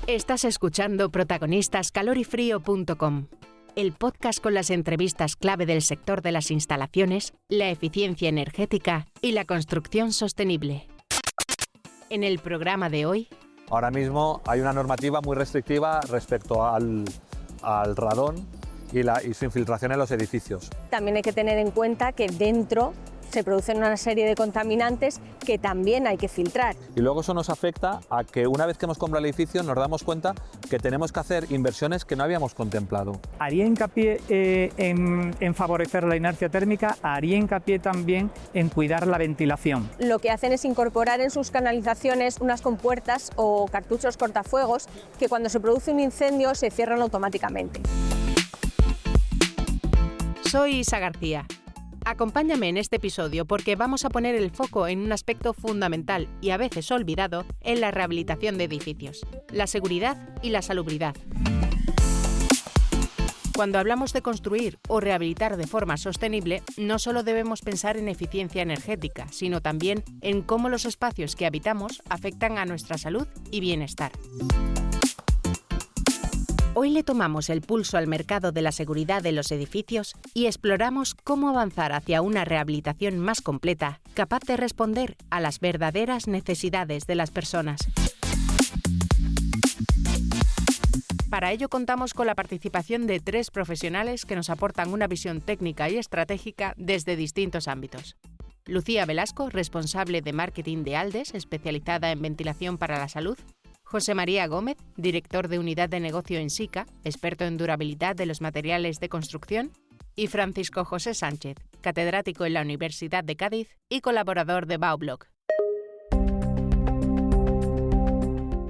Estás escuchando protagonistascalorifrio.com, el podcast con las entrevistas clave del sector de las instalaciones, la eficiencia energética y la construcción sostenible. En el programa de hoy... Ahora mismo hay una normativa muy restrictiva respecto al radón y su infiltración en los edificios. También hay que tener en cuenta que dentro se producen una serie de contaminantes que también hay que filtrar. Y luego eso nos afecta a que una vez que hemos comprado el edificio nos damos cuenta que tenemos que hacer inversiones que no habíamos contemplado. Haría hincapié en favorecer la inercia térmica, haría hincapié también en cuidar la ventilación. Lo que hacen es incorporar en sus canalizaciones unas compuertas o cartuchos cortafuegos que cuando se produce un incendio se cierran automáticamente. Soy Isa García. Acompáñame en este episodio porque vamos a poner el foco en un aspecto fundamental y a veces olvidado en la rehabilitación de edificios: la seguridad y la salubridad. Cuando hablamos de construir o rehabilitar de forma sostenible, no solo debemos pensar en eficiencia energética, sino también en cómo los espacios que habitamos afectan a nuestra salud y bienestar. Hoy le tomamos el pulso al mercado de la seguridad de los edificios y exploramos cómo avanzar hacia una rehabilitación más completa, capaz de responder a las verdaderas necesidades de las personas. Para ello contamos con la participación de 3 profesionales que nos aportan una visión técnica y estratégica desde distintos ámbitos. Lucía Velasco, responsable de marketing de Aldes, especializada en ventilación para la salud. José María Gómez, director de unidad de negocio en SICA, experto en durabilidad de los materiales de construcción, y Francisco José Sánchez, catedrático en la Universidad de Cádiz y colaborador de Baublog.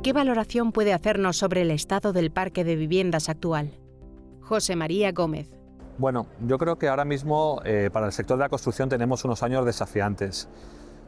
¿Qué valoración puede hacernos sobre el estado del parque de viviendas actual? José María Gómez. Bueno, yo creo que ahora mismo para el sector de la construcción tenemos unos años desafiantes.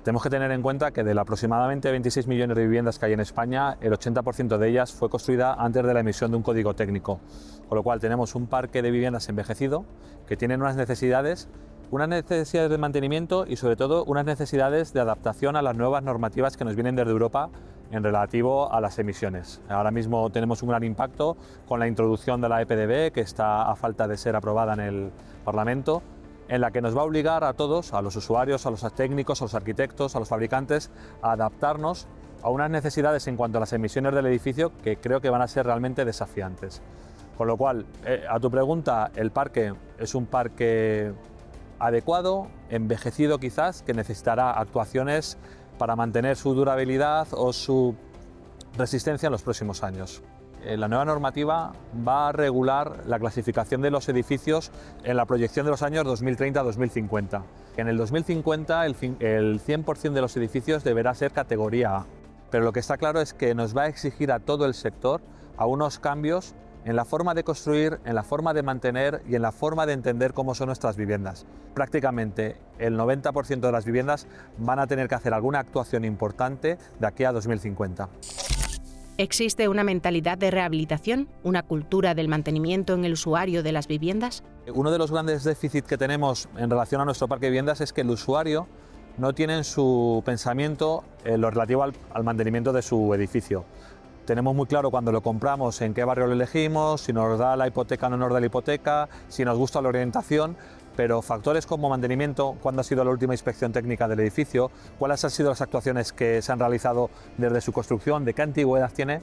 Tenemos que tener en cuenta que de las aproximadamente 26 millones de viviendas que hay en España, el 80% de ellas fue construida antes de la emisión de un código técnico, con lo cual tenemos un parque de viviendas envejecido que tienen unas necesidades de mantenimiento y sobre todo unas necesidades de adaptación a las nuevas normativas que nos vienen desde Europa en relativo a las emisiones. Ahora mismo tenemos un gran impacto con la introducción de la EPDB, que está a falta de ser aprobada en el Parlamento, en la que nos va a obligar a todos, a los usuarios, a los técnicos, a los arquitectos, a los fabricantes, a adaptarnos a unas necesidades en cuanto a las emisiones del edificio que creo que van a ser realmente desafiantes. Con lo cual, a tu pregunta, el parque es un parque adecuado, envejecido quizás, que necesitará actuaciones para mantener su durabilidad o su resistencia en los próximos años. La nueva normativa va a regular la clasificación de los edificios en la proyección de los años 2030-2050. En el 2050 el 100% de los edificios deberá ser categoría A, pero lo que está claro es que nos va a exigir a todo el sector a unos cambios en la forma de construir, en la forma de mantener y en la forma de entender cómo son nuestras viviendas. Prácticamente el 90% de las viviendas van a tener que hacer alguna actuación importante de aquí a 2050. ¿Existe una mentalidad de rehabilitación, una cultura del mantenimiento en el usuario de las viviendas? Uno de los grandes déficits que tenemos en relación a nuestro parque de viviendas es que el usuario no tiene en su pensamiento lo relativo al mantenimiento de su edificio. Tenemos muy claro cuando lo compramos en qué barrio lo elegimos, si nos da la hipoteca o no nos da la hipoteca, si nos gusta la orientación, pero factores como mantenimiento, cuándo ha sido la última inspección técnica del edificio, cuáles han sido las actuaciones que se han realizado desde su construcción, de qué antigüedad tiene,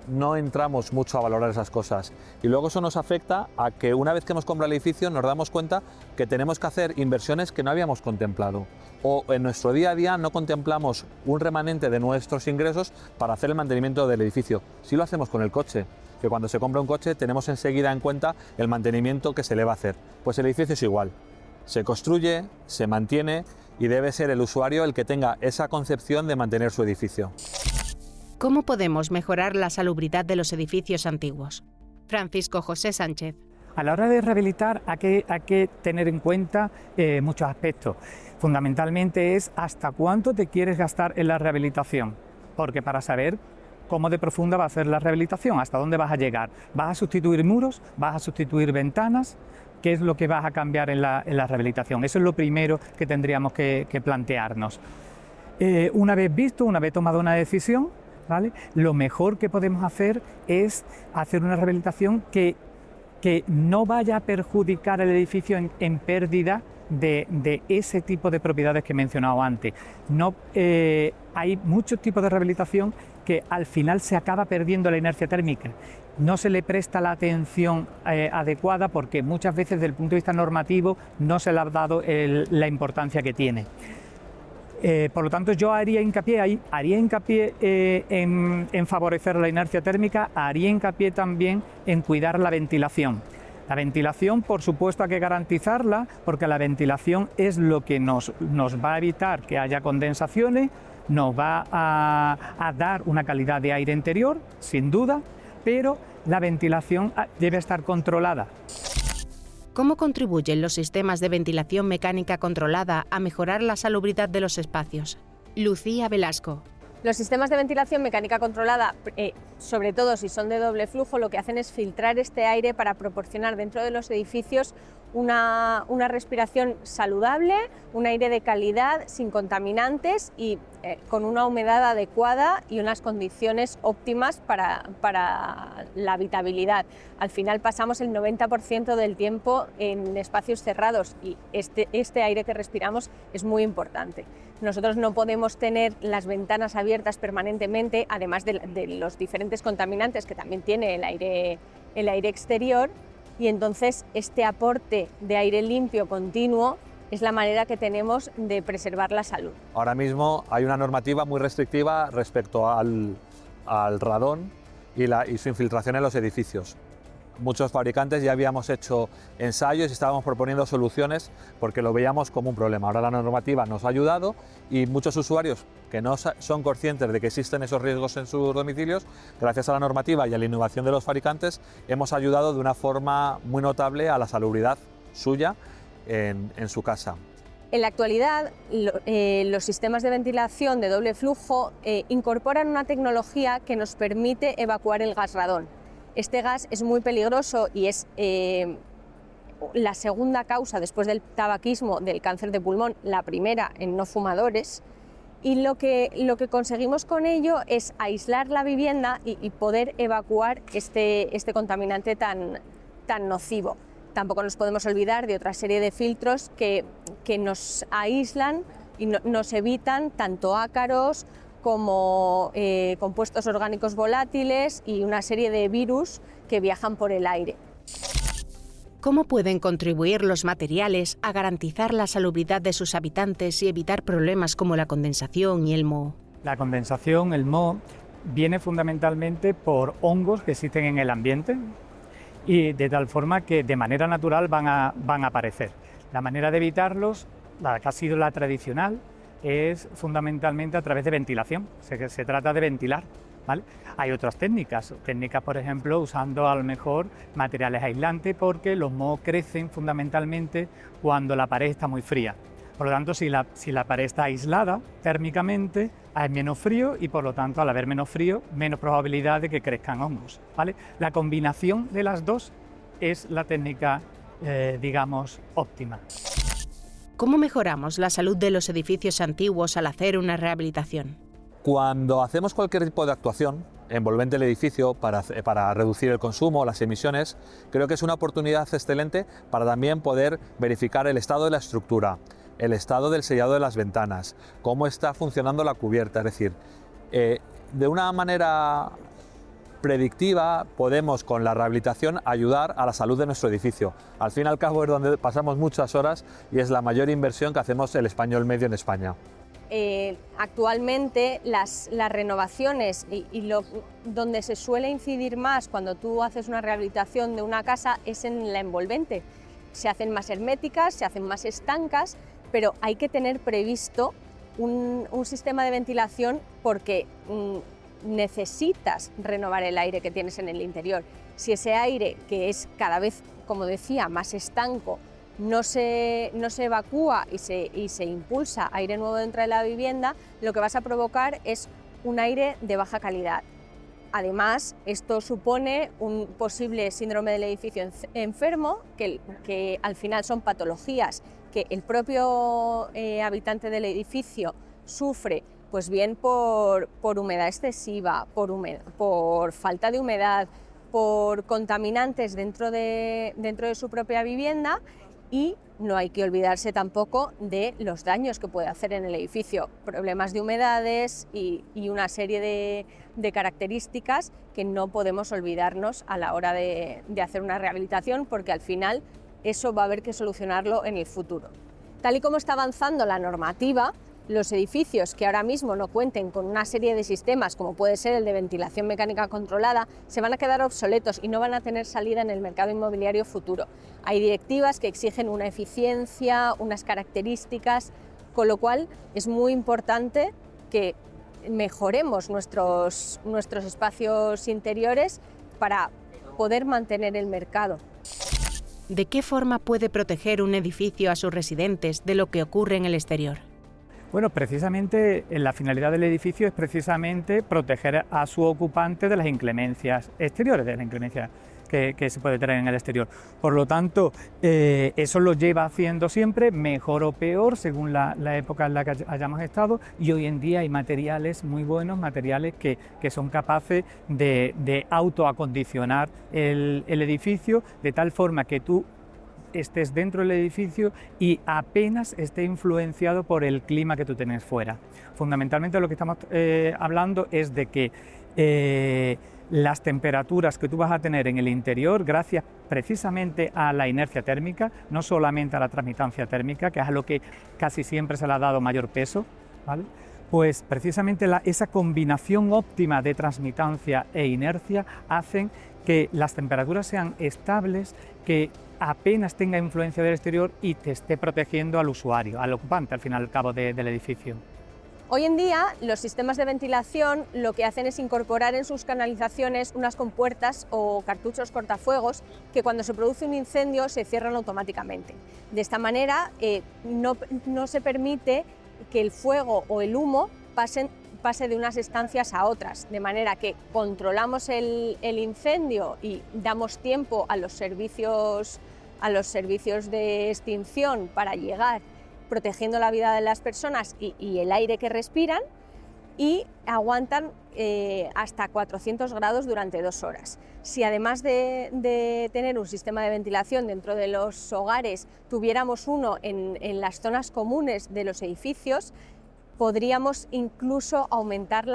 no entramos mucho a valorar esas cosas. Y luego eso nos afecta a que una vez que hemos comprado el edificio nos damos cuenta que tenemos que hacer inversiones que no habíamos contemplado. O en nuestro día a día no contemplamos un remanente de nuestros ingresos para hacer el mantenimiento del edificio. Sí lo hacemos con el coche, que cuando se compra un coche tenemos enseguida en cuenta el mantenimiento que se le va a hacer. Pues el edificio es igual. Se construye, se mantiene y debe ser el usuario el que tenga esa concepción de mantener su edificio. ¿Cómo podemos mejorar la salubridad de los edificios antiguos? Francisco José Sánchez. A la hora de rehabilitar hay que tener en cuenta muchos aspectos. Fundamentalmente es hasta cuánto te quieres gastar en la rehabilitación, porque para saber cómo de profunda va a ser la rehabilitación, hasta dónde vas a llegar. ¿Vas a sustituir muros? ¿Vas a sustituir ventanas? ¿Qué es lo que vas a cambiar en la rehabilitación? Eso es lo primero que tendríamos que plantearnos. Una vez visto, una vez tomado una decisión, ¿vale? Lo mejor que podemos hacer es hacer una rehabilitación que no vaya a perjudicar el edificio en pérdida de ese tipo de propiedades que he mencionado antes. Hay muchos tipos de rehabilitación que al final se acaba perdiendo la inercia térmica. No se le presta la atención adecuada porque muchas veces desde el punto de vista normativo no se le ha dado la importancia que tiene. Por lo tanto, yo haría hincapié en favorecer la inercia térmica, haría hincapié también en cuidar la ventilación. La ventilación, por supuesto, hay que garantizarla, porque la ventilación es lo que nos va a evitar que haya condensaciones, nos va a dar una calidad de aire interior, sin duda, pero la ventilación debe estar controlada. ¿Cómo contribuyen los sistemas de ventilación mecánica controlada a mejorar la salubridad de los espacios? Lucía Velasco. Los sistemas de ventilación mecánica controlada, sobre todo si son de doble flujo, lo que hacen es filtrar este aire para proporcionar dentro de los edificios una respiración saludable, un aire de calidad, sin contaminantes y con una humedad adecuada y unas condiciones óptimas para la habitabilidad. Al final pasamos el 90% del tiempo en espacios cerrados y este aire que respiramos es muy importante. Nosotros no podemos tener las ventanas abiertas permanentemente, además de los diferentes contaminantes que también tiene el aire exterior, y entonces este aporte de aire limpio continuo es la manera que tenemos de preservar la salud. Ahora mismo hay una normativa muy restrictiva respecto al radón y su infiltración en los edificios. Muchos fabricantes ya habíamos hecho ensayos y estábamos proponiendo soluciones porque lo veíamos como un problema. Ahora la normativa nos ha ayudado y muchos usuarios que no son conscientes de que existen esos riesgos en sus domicilios, gracias a la normativa y a la innovación de los fabricantes, hemos ayudado de una forma muy notable a la salubridad suya en su casa. En la actualidad, los sistemas de ventilación de doble flujo incorporan una tecnología que nos permite evacuar el gas radón. Este gas es muy peligroso y es la segunda causa después del tabaquismo del cáncer de pulmón, la primera en no fumadores, y lo que conseguimos con ello es aislar la vivienda y poder evacuar este contaminante tan nocivo. Tampoco nos podemos olvidar de otra serie de filtros que nos aíslan y nos evitan tanto ácaros como compuestos orgánicos volátiles y una serie de virus que viajan por el aire. ¿Cómo pueden contribuir los materiales a garantizar la salubridad de sus habitantes y evitar problemas como la condensación y el moho? La condensación, el moho, viene fundamentalmente por hongos que existen en el ambiente y de tal forma que de manera natural van a aparecer. La manera de evitarlos, la que ha sido la tradicional, es fundamentalmente a través de ventilación. Se trata de ventilar, ¿vale? Hay otras técnicas, por ejemplo, usando a lo mejor materiales aislantes, porque los mohos crecen fundamentalmente cuando la pared está muy fría. Por lo tanto, si la pared está aislada térmicamente, hay menos frío y por lo tanto, al haber menos frío, menos probabilidad de que crezcan hongos, ¿vale? La combinación de las dos es la técnica, digamos, óptima. ¿Cómo mejoramos la salud de los edificios antiguos al hacer una rehabilitación? Cuando hacemos cualquier tipo de actuación envolvente el edificio para reducir el consumo, las emisiones, creo que es una oportunidad excelente para también poder verificar el estado de la estructura, el estado del sellado de las ventanas, cómo está funcionando la cubierta. Es decir, de una manera predictiva podemos con la rehabilitación ayudar a la salud de nuestro edificio. Al fin y al cabo es donde pasamos muchas horas y es la mayor inversión que hacemos el español medio en España. Actualmente las renovaciones donde se suele incidir más cuando tú haces una rehabilitación de una casa es en la envolvente. Se hacen más herméticas, se hacen más estancas, pero hay que tener previsto un sistema de ventilación porque necesitas renovar el aire que tienes en el interior. Si ese aire, que es cada vez, como decía, más estanco, no se evacúa y se impulsa aire nuevo dentro de la vivienda, lo que vas a provocar es un aire de baja calidad. Además, esto supone un posible síndrome del edificio enfermo, que al final son patologías que el propio habitante del edificio sufre pues bien por humedad excesiva, por falta de humedad, por contaminantes dentro de su propia vivienda, y no hay que olvidarse tampoco de los daños que puede hacer en el edificio, problemas de humedades y una serie de características que no podemos olvidarnos a la hora de hacer una rehabilitación, porque al final eso va a haber que solucionarlo en el futuro. Tal y como está avanzando la normativa, los edificios que ahora mismo no cuenten con una serie de sistemas, como puede ser el de ventilación mecánica controlada, se van a quedar obsoletos y no van a tener salida en el mercado inmobiliario futuro. Hay directivas que exigen una eficiencia, unas características, con lo cual es muy importante que mejoremos nuestros espacios interiores para poder mantener el mercado. ¿De qué forma puede proteger un edificio a sus residentes de lo que ocurre en el exterior? Bueno, precisamente la finalidad del edificio es precisamente proteger a su ocupante de las inclemencias exteriores, de las inclemencias que se puede tener en el exterior. Por lo tanto, eso lo lleva haciendo siempre, mejor o peor, según la época en la que hayamos estado, y hoy en día hay materiales muy buenos, materiales que son capaces de autoacondicionar el edificio, de tal forma que tú estés dentro del edificio y apenas esté influenciado por el clima que tú tienes fuera. Fundamentalmente lo que estamos hablando es de que las temperaturas que tú vas a tener en el interior, gracias precisamente a la inercia térmica, no solamente a la transmitancia térmica, que es a lo que casi siempre se le ha dado mayor peso, ¿vale? Pues precisamente esa combinación óptima de transmitancia e inercia hacen que las temperaturas sean estables, que apenas tenga influencia del exterior y te esté protegiendo al usuario, al ocupante al fin y al cabo del edificio. Hoy en día los sistemas de ventilación lo que hacen es incorporar en sus canalizaciones unas compuertas o cartuchos cortafuegos que cuando se produce un incendio se cierran automáticamente. De esta manera no se permite que el fuego o el humo pase de unas estancias a otras, de manera que controlamos el incendio y damos tiempo a los servicios de extinción para llegar, protegiendo la vida de las personas y el aire que respiran, y aguantan hasta 400 grados durante 2 horas. Si además de tener un sistema de ventilación dentro de los hogares, tuviéramos uno en las zonas comunes de los edificios, podríamos incluso aumentar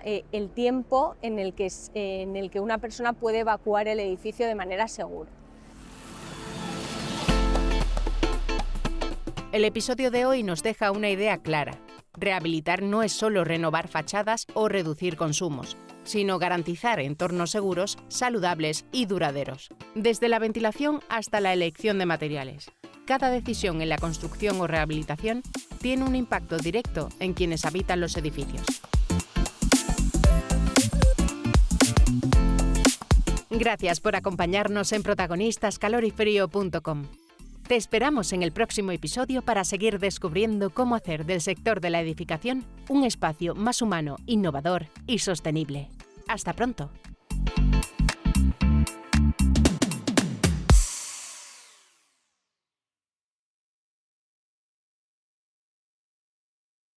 el tiempo en el que una persona puede evacuar el edificio de manera segura. El episodio de hoy nos deja una idea clara. Rehabilitar no es solo renovar fachadas o reducir consumos, sino garantizar entornos seguros, saludables y duraderos. Desde la ventilación hasta la elección de materiales. Cada decisión en la construcción o rehabilitación tiene un impacto directo en quienes habitan los edificios. Gracias por acompañarnos en protagonistascalorifrio.com. Te esperamos en el próximo episodio para seguir descubriendo cómo hacer del sector de la edificación un espacio más humano, innovador y sostenible. ¡Hasta pronto!